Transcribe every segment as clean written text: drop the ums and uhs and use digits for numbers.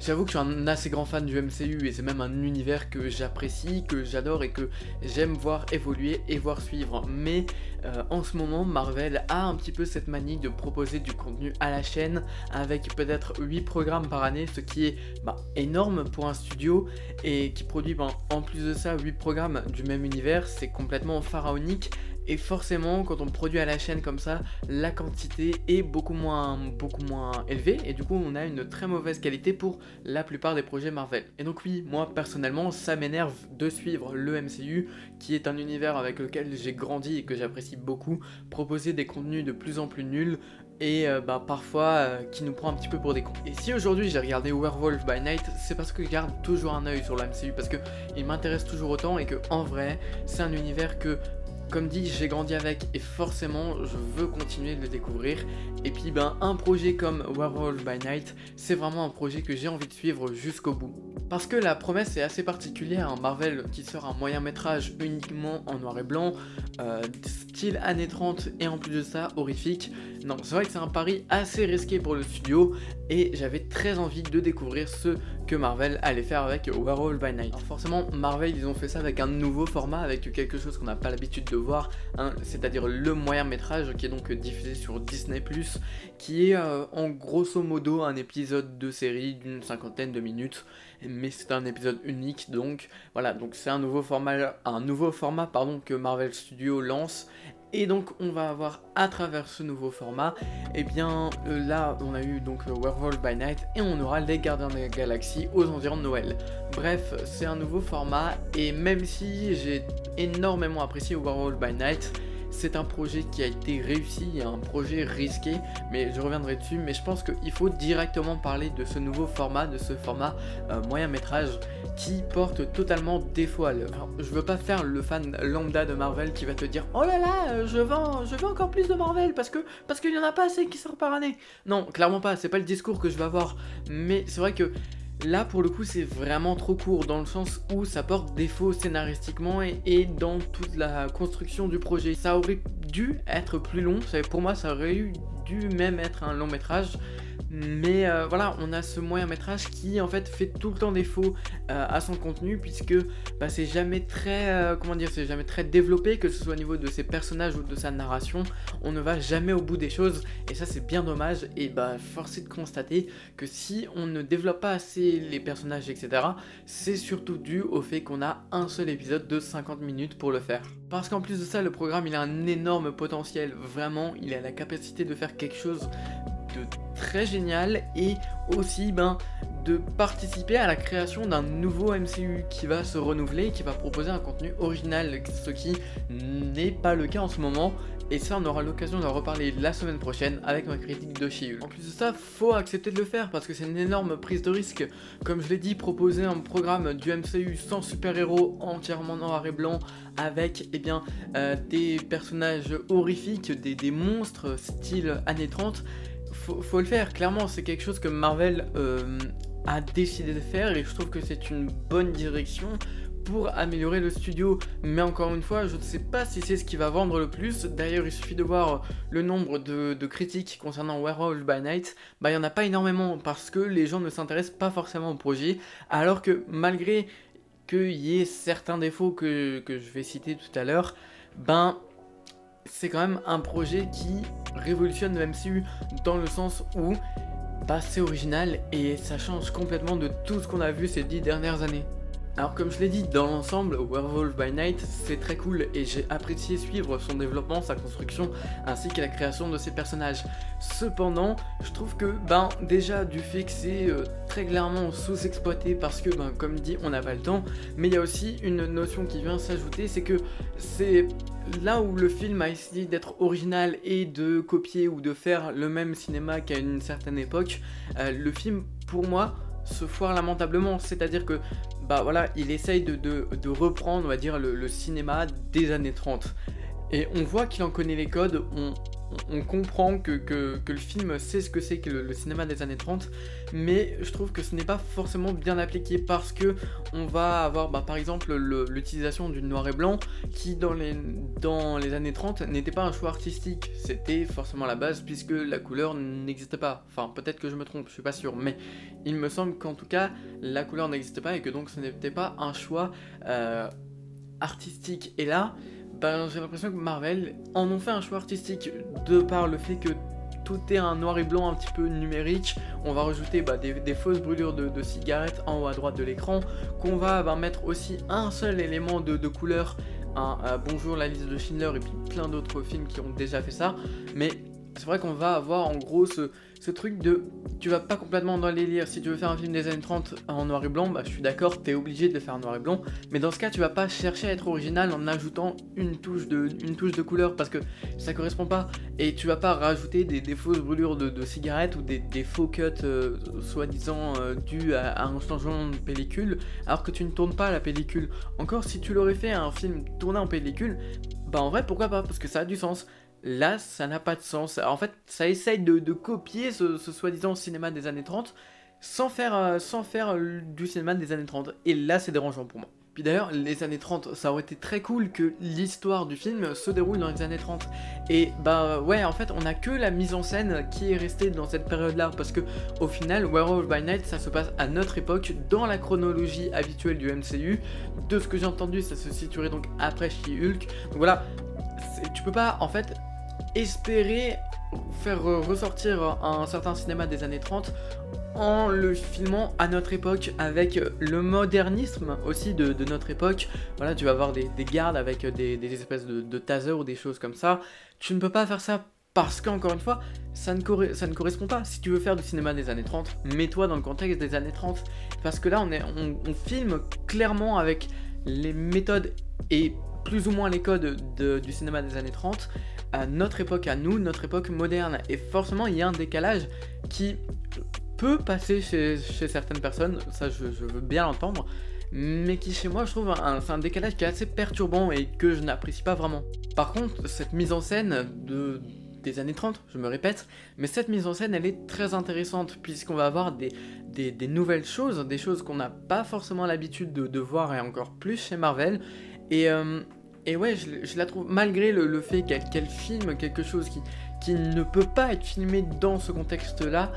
J'avoue que je suis un assez grand fan du MCU et c'est même un univers que j'apprécie, que j'adore et que j'aime voir évoluer et voir suivre. Mais en ce moment, Marvel a un petit peu cette manie de proposer du contenu à la chaîne avec peut-être 8 programmes par année, ce qui est énorme pour un studio et qui produit en plus de ça 8 programmes du même univers, c'est complètement pharaonique. Et forcément, quand on produit à la chaîne comme ça, la quantité est beaucoup moins élevée et du coup on a une très mauvaise qualité pour la plupart des projets Marvel. Et donc oui, moi personnellement, ça m'énerve de suivre le MCU, qui est un univers avec lequel j'ai grandi et que j'apprécie beaucoup, proposer des contenus de plus en plus nuls et parfois qui nous prend un petit peu pour des cons. Et si aujourd'hui j'ai regardé Werewolf by Night, c'est parce que je garde toujours un œil sur le MCU, parce que il m'intéresse toujours autant et que en vrai, c'est un univers que, comme dit, j'ai grandi avec et forcément je veux continuer de le découvrir. Et puis un projet comme Werewolf by Night, c'est vraiment un projet que j'ai envie de suivre jusqu'au bout. Parce que la promesse est assez particulière, hein. Marvel qui sort un moyen métrage uniquement en noir et blanc, style années 30 et en plus de ça horrifique. Non, c'est vrai que c'est un pari assez risqué pour le studio et j'avais très envie de découvrir ce que Marvel allait faire avec Werewolf by Night. Alors forcément, Marvel ils ont fait ça avec un nouveau format, avec quelque chose qu'on n'a pas l'habitude de voir, hein, c'est-à-dire le moyen métrage qui est donc diffusé sur Disney+, qui est en grosso modo un épisode de série d'une 50aine de minutes, mais c'est un épisode unique, donc voilà, donc c'est un nouveau format que Marvel Studios lance. Et donc on va avoir à travers ce nouveau format, là on a eu donc Werewolf by Night et on aura les Gardiens de la Galaxie aux environs de Noël. Bref, c'est un nouveau format et même si j'ai énormément apprécié Werewolf by Night, c'est un projet qui a été réussi, un projet risqué, mais je reviendrai dessus. Mais je pense qu'il faut directement parler de ce nouveau format, de ce format moyen métrage qui porte totalement défaut à l'œuvre. Alors, je veux pas faire le fan lambda de Marvel qui va te dire oh là là, je veux encore plus de Marvel parce qu'il y en a pas assez qui sort par année. Non, clairement pas, c'est pas le discours que je vais avoir. Mais c'est vrai que là pour le coup c'est vraiment trop court dans le sens où ça porte défaut scénaristiquement et dans toute la construction du projet. Ça aurait dû être plus long, pour moi ça aurait dû même être un long métrage. Mais voilà, on a ce moyen métrage qui en fait fait tout le temps défaut à son contenu, puisque c'est jamais très c'est jamais très développé, que ce soit au niveau de ses personnages ou de sa narration. On ne va jamais au bout des choses et ça c'est bien dommage. Et force est de constater que si on ne développe pas assez les personnages etc, c'est surtout dû au fait qu'on a un seul épisode de 50 minutes pour le faire. Parce qu'en plus de ça, le programme il a un énorme potentiel, vraiment il a la capacité de faire quelque chose de très génial et aussi de participer à la création d'un nouveau MCU qui va se renouveler, qui va proposer un contenu original, ce qui n'est pas le cas en ce moment. Et ça on aura l'occasion d'en reparler la semaine prochaine avec ma critique de She-Hulk. En plus de ça, faut accepter de le faire parce que c'est une énorme prise de risque. Comme je l'ai dit, proposer un programme du MCU sans super-héros, entièrement noir et blanc, avec des personnages horrifiques, des monstres style années 30, faut le faire, clairement c'est quelque chose que Marvel a décidé de faire et je trouve que c'est une bonne direction pour améliorer le studio. Mais encore une fois, je ne sais pas si c'est ce qui va vendre le plus. D'ailleurs il suffit de voir le nombre de critiques concernant Werewolf by Night, il n'y en a pas énormément parce que les gens ne s'intéressent pas forcément au projet, alors que malgré qu'il y ait certains défauts que je vais citer tout à l'heure, c'est quand même un projet qui révolutionne le MCU dans le sens où c'est original et ça change complètement de tout ce qu'on a vu ces 10 dernières années. Alors comme je l'ai dit, dans l'ensemble, Werewolf by Night c'est très cool et j'ai apprécié suivre son développement, sa construction ainsi que la création de ses personnages. Cependant, je trouve que déjà du fait que c'est très clairement sous-exploité parce que comme dit on n'a pas le temps, mais il y a aussi une notion qui vient s'ajouter, c'est que c'est là où le film a essayé d'être original et de copier ou de faire le même cinéma qu'à une certaine époque, le film pour moi se foire lamentablement, c'est-à-dire que il essaye de reprendre on va dire le cinéma des années 30 et on voit qu'il en connaît les codes, on comprend que le film sait ce que c'est que le cinéma des années 30, mais je trouve que ce n'est pas forcément bien appliqué parce que on va avoir par exemple l'utilisation du noir et blanc qui dans les années 30 n'était pas un choix artistique, c'était forcément la base puisque la couleur n'existait pas. Enfin peut-être que je me trompe, je suis pas sûr, mais il me semble qu'en tout cas la couleur n'existait pas et que donc ce n'était pas un choix artistique. Et là, j'ai l'impression que Marvel en ont fait un choix artistique de par le fait que tout est un noir et blanc un petit peu numérique. On va rajouter des fausses brûlures de cigarettes en haut à droite de l'écran, qu'on va mettre aussi un seul élément de couleur, bonjour la liste de Schindler et puis plein d'autres films qui ont déjà fait ça, mais c'est vrai qu'on va avoir en gros ce truc de tu vas pas complètement dans les délire. Si tu veux faire un film des années 30 en noir et blanc, je suis d'accord, t'es obligé de le faire en noir et blanc, mais dans ce cas tu vas pas chercher à être original en ajoutant une touche de couleur parce que ça correspond pas, et tu vas pas rajouter des fausses brûlures de cigarettes ou des faux cuts soi-disant dus à un changement de pellicule alors que tu ne tournes pas la pellicule. Encore si tu l'aurais fait un film tourné en pellicule, en vrai pourquoi pas, parce que ça a du sens. Là, ça n'a pas de sens. En fait, ça essaye de copier ce soi-disant cinéma des années 30 sans faire du cinéma des années 30. Et là, c'est dérangeant pour moi. Puis d'ailleurs, les années 30, ça aurait été très cool que l'histoire du film se déroule dans les années 30. Et ouais, en fait, on a que la mise en scène qui est restée dans cette période-là. Parce que au final, Werewolf by Night, ça se passe à notre époque, dans la chronologie habituelle du MCU. De ce que j'ai entendu, ça se situerait donc après She-Hulk. Donc voilà, tu peux pas, en fait, espérer faire ressortir un certain cinéma des années 30 en le filmant à notre époque avec le modernisme aussi de notre époque. Voilà, tu vas avoir des gardes avec des espèces de tasers ou des choses comme ça. Tu ne peux pas faire ça parce qu'encore une fois, ça ne correspond pas. Si tu veux faire du cinéma des années 30, mets-toi dans le contexte des années 30. Parce que là, on filme clairement avec les méthodes et plus ou moins les codes du cinéma des années 30 à notre époque, à nous, notre époque moderne. Et forcément, il y a un décalage qui peut passer chez certaines personnes, ça je veux bien l'entendre, mais qui chez moi, je trouve, c'est un décalage qui est assez perturbant et que je n'apprécie pas vraiment. Par contre, cette mise en scène des années 30, je me répète, mais cette mise en scène, elle est très intéressante, puisqu'on va avoir des nouvelles choses, des choses qu'on n'a pas forcément l'habitude de voir, et encore plus chez Marvel, et ouais, je la trouve, malgré le fait qu'elle filme quelque chose qui ne peut pas être filmé dans ce contexte-là,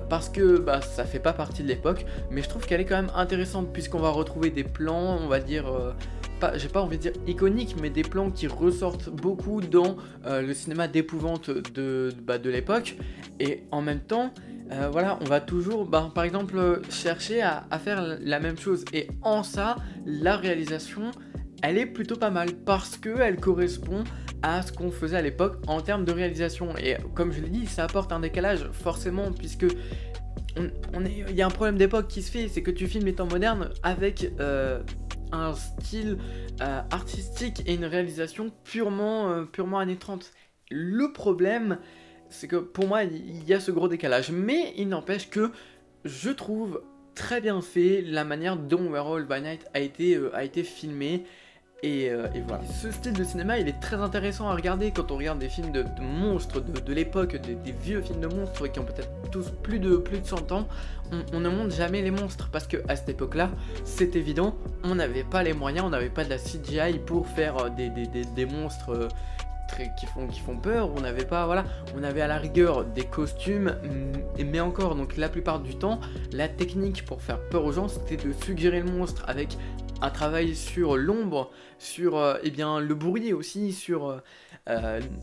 parce que ça fait pas partie de l'époque, mais je trouve qu'elle est quand même intéressante, puisqu'on va retrouver des plans, on va dire, j'ai pas envie de dire iconiques, mais des plans qui ressortent beaucoup dans le cinéma d'épouvante de l'époque, et en même temps, voilà, on va toujours, par exemple, chercher à faire la même chose, et en ça, la réalisation, elle est plutôt pas mal parce qu'elle correspond à ce qu'on faisait à l'époque en termes de réalisation. Et comme je l'ai dit, ça apporte un décalage forcément, puisque il y a un problème d'époque qui se fait, c'est que tu filmes les temps modernes avec un style artistique et une réalisation purement années 30. Le problème, c'est que pour moi, il y a ce gros décalage. Mais il n'empêche que je trouve très bien fait la manière dont Werewolf by Night a été filmé. Et voilà. Ce style de cinéma, il est très intéressant à regarder quand on regarde des films de monstres de l'époque, des vieux films de monstres qui ont peut-être tous plus de 100 ans. On ne montre jamais les monstres parce qu'à cette époque-là, c'est évident, on n'avait pas les moyens, on n'avait pas de la CGI pour faire des monstres qui font peur. On n'avait pas, voilà, on avait à la rigueur des costumes, mais encore, donc la plupart du temps, la technique pour faire peur aux gens, c'était de suggérer le monstre avec un travail sur l'ombre, sur le bruit aussi, sur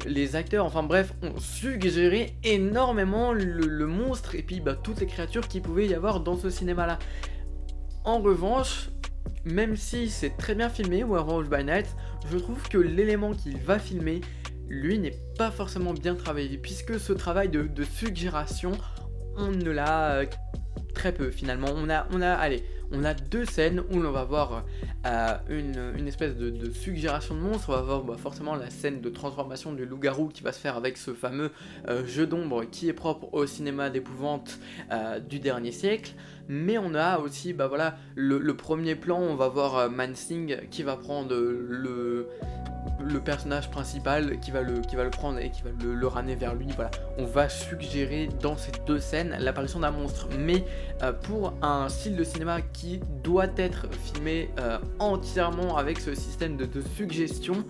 les acteurs, enfin bref, on suggérait énormément le monstre et puis toutes les créatures qu'il pouvait y avoir dans ce cinéma-là. En revanche, même si c'est très bien filmé, Werewolf by Night, je trouve que l'élément qu'il va filmer, lui, n'est pas forcément bien travaillé, puisque ce travail de suggération, on ne l'a très peu finalement. on a deux scènes où l'on va voir une espèce de suggération de monstre. On va voir forcément la scène de transformation du loup-garou qui va se faire avec ce fameux jeu d'ombre qui est propre au cinéma d'épouvante du dernier siècle. Mais on a aussi voilà, le premier plan, on va voir Mansing qui va prendre le personnage principal, qui va le prendre et qui va le ramener vers lui. Voilà, on va suggérer dans ces deux scènes l'apparition d'un monstre. Mais pour un style de cinéma qui doit être filmé entièrement avec ce système de suggestion,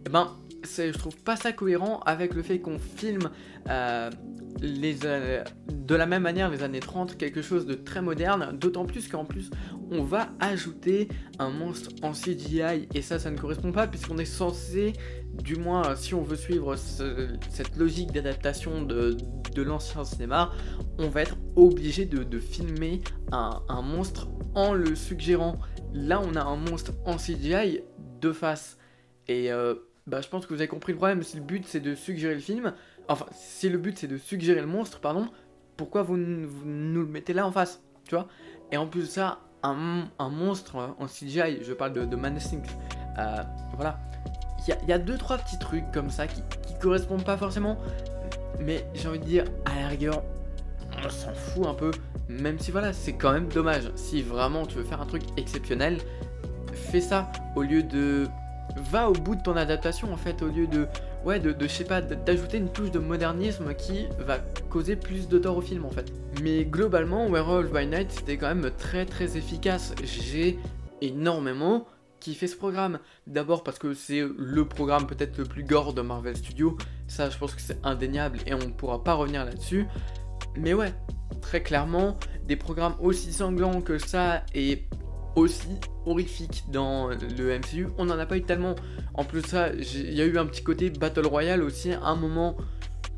je trouve pas ça cohérent avec le fait qu'on filme de la même manière les années 30, quelque chose de très moderne, d'autant plus qu'en plus on va ajouter un monstre en CGI et ça ne correspond pas puisqu'on est censé, du moins si on veut suivre cette logique d'adaptation de l'ancien cinéma, on va être obligé de filmer un monstre en le suggérant. Là on a un monstre en CGI de face et je pense que vous avez compris le problème. Si le but c'est de suggérer le film, enfin si le but c'est de suggérer le monstre, pardon, pourquoi vous nous le mettez là en face, tu vois? Et en plus de ça, un monstre en CGI, je parle de Mansing, voilà, il y a 2-3 petits trucs comme ça qui correspondent pas forcément, mais j'ai envie de dire, à la rigueur, on s'en fout un peu, même si voilà, c'est quand même dommage. Si vraiment tu veux faire un truc exceptionnel, fais ça au lieu de... Va au bout de ton adaptation en fait, au lieu de je sais pas, d'ajouter une touche de modernisme qui va causer plus de tort au film en fait. Mais globalement, Werewolf by Night c'était quand même très très efficace. J'ai énormément kiffé ce programme. D'abord parce que c'est le programme peut-être le plus gore de Marvel Studios. Ça je pense que c'est indéniable et on ne pourra pas revenir là-dessus. Mais ouais, très clairement, des programmes aussi sanglants que ça et aussi horrifique dans le MCU, on n'en a pas eu tellement. En plus de ça, il y a eu un petit côté Battle Royale aussi, un moment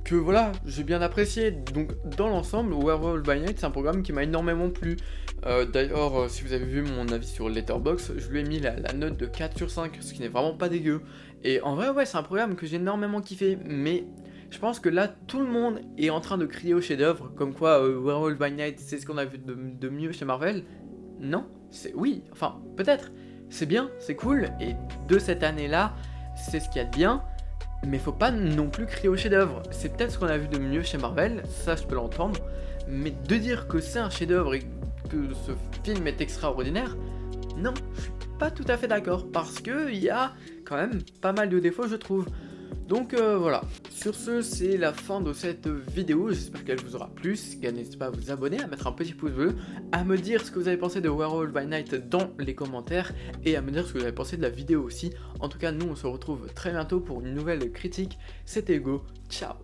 que voilà, j'ai bien apprécié. Donc dans l'ensemble, Werewolf by Night, c'est un programme qui m'a énormément plu. D'ailleurs, si vous avez vu mon avis sur Letterboxd, je lui ai mis la note de 4 sur 5, ce qui n'est vraiment pas dégueu. Et en vrai, ouais, c'est un programme que j'ai énormément kiffé, mais je pense que là, tout le monde est en train de crier au chef-d'œuvre, comme quoi Werewolf by Night, c'est ce qu'on a vu de mieux chez Marvel. Non, oui, enfin peut-être, c'est bien, c'est cool, et de cette année-là, c'est ce qu'il y a de bien, mais faut pas non plus crier au chef-d'œuvre. C'est peut-être ce qu'on a vu de mieux chez Marvel, ça je peux l'entendre, mais de dire que c'est un chef-d'œuvre et que ce film est extraordinaire, non, je suis pas tout à fait d'accord, parce que il y a quand même pas mal de défauts je trouve. Donc voilà, sur ce c'est la fin de cette vidéo, j'espère qu'elle vous aura plu. N'hésitez pas à vous abonner, à mettre un petit pouce bleu, à me dire ce que vous avez pensé de Werewolf by Night dans les commentaires et à me dire ce que vous avez pensé de la vidéo aussi. En tout cas nous on se retrouve très bientôt pour une nouvelle critique, c'était Hugo, ciao.